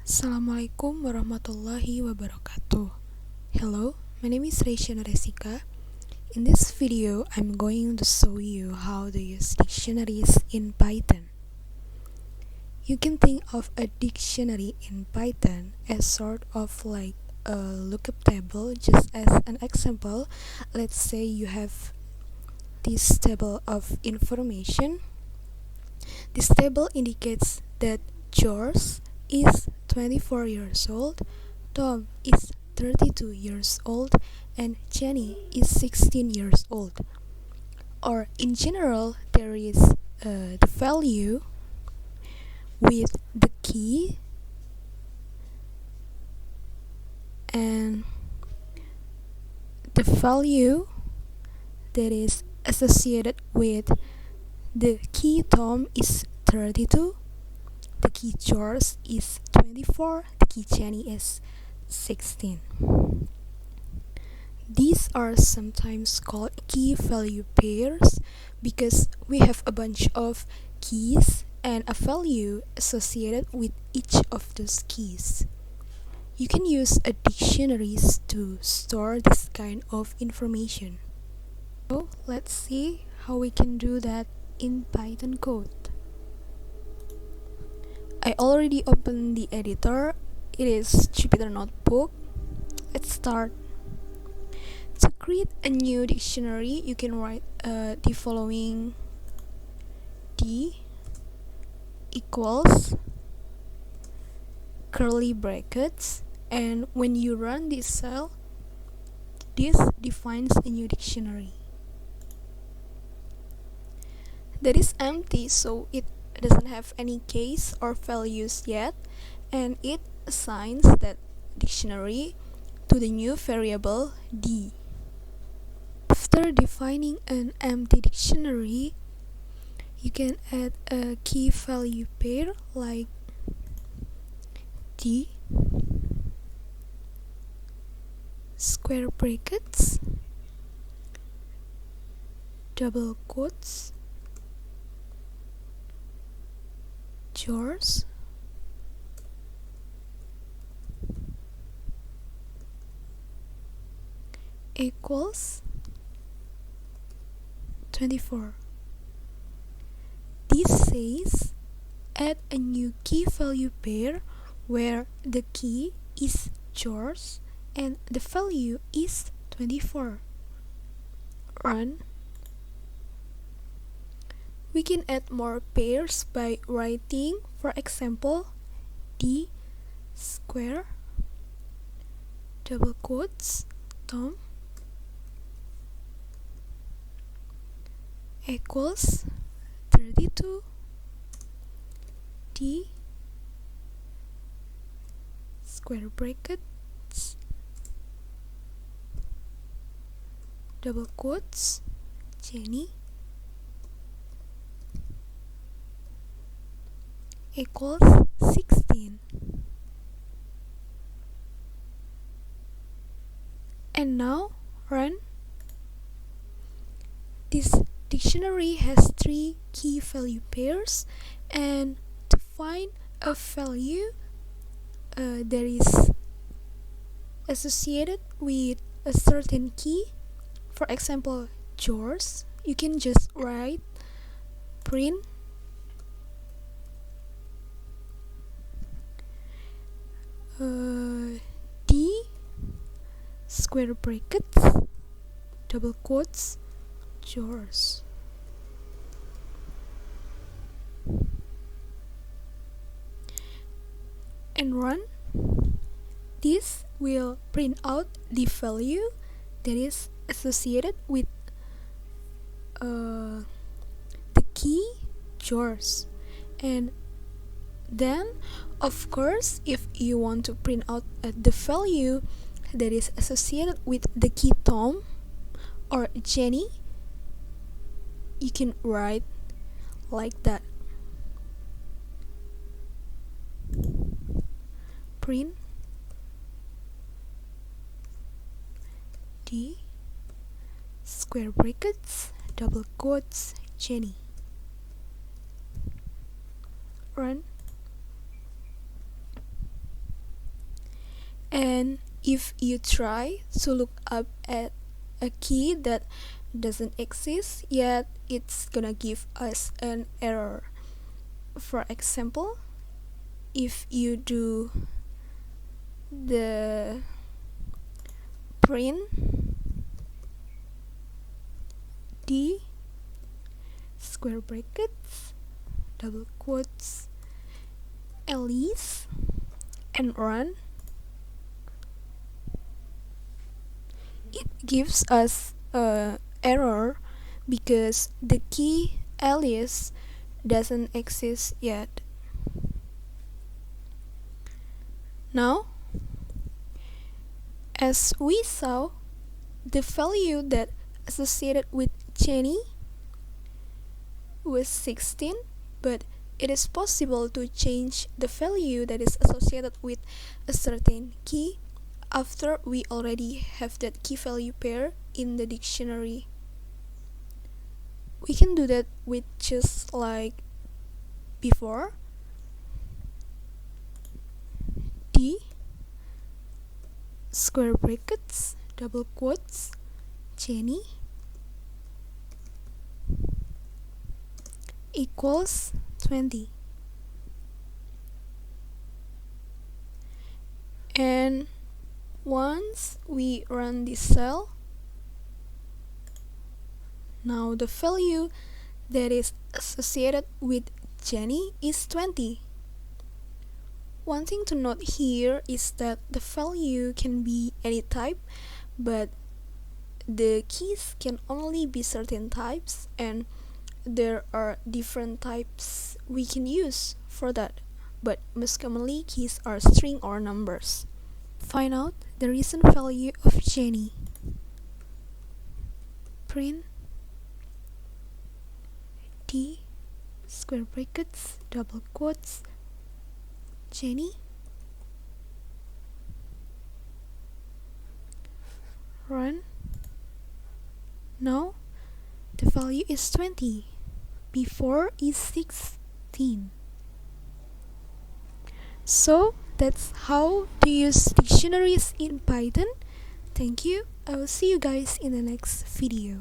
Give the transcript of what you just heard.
Assalamualaikum warahmatullahi wabarakatuh. Hello, my name is Reisya. In this video, I'm going to show you how to use dictionaries in Python. You can think of a dictionary in Python as sort of like a lookup table. Just as an example, let's say you have this table of information. This table indicates that George is 24 years old, Tom is 32 years old, and Jenny is 16 years old. Or in general, there is the value with the key and the value that is associated with the key Tom is 32, the key George is 24, the key Jenny is 16. These are sometimes called key value pairs because we have a bunch of keys and a value associated with each of those keys. You can use a dictionaries to store this kind of information. So let's see how we can do that in Python code. I already opened the editor. It is Jupyter Notebook. Let's start. To create a new dictionary, you can write the following: D equals curly brackets, and when you run this cell, this defines a new dictionary. That is empty, so it doesn't have any case or values yet, and it assigns that dictionary to the new variable D. After defining an empty dictionary, you can add a key value pair like D square brackets, double quotes, George equals 24. This says add a new key value pair where the key is George and the value is 24. Run. We can add more pairs by writing, for example, D square double quotes Tom equals 32, D square brackets double quotes Jenny equals 16. And now run. This dictionary has 3 key value pairs, and to find a value that is associated with a certain key, for example George, you can just write print D square brackets double quotes George. And run. This will print out the value that is associated with the key George. And then, of course, if you want to print out the value that is associated with the key Tom or Jenny, you can write like that. Print D square brackets double quotes Jenny. Run. And if you try to look up at a key that doesn't exist yet, it's gonna give us an error. For example, if you do the print d square brackets double quotes ls and run, it gives us a error because the key alias doesn't exist yet. Now, as we saw, the value that associated with Jenny was 16, but it is possible to change the value that is associated with a certain key after we already have that key value pair in the dictionary. We can do that with just like before. D square brackets double quotes Jenny equals 20. And once we run this cell, now the value that is associated with Jenny is 20. One thing to note here is that the value can be any type, but the keys can only be certain types, and there are different types we can use for that, but most commonly keys are string or numbers. Find out the recent value of Jenny. Print d square brackets double quotes Jenny run. Now the value is 20. Before is 16. So that's how to use dictionaries in Python. Thank you. I will see you guys in the next video.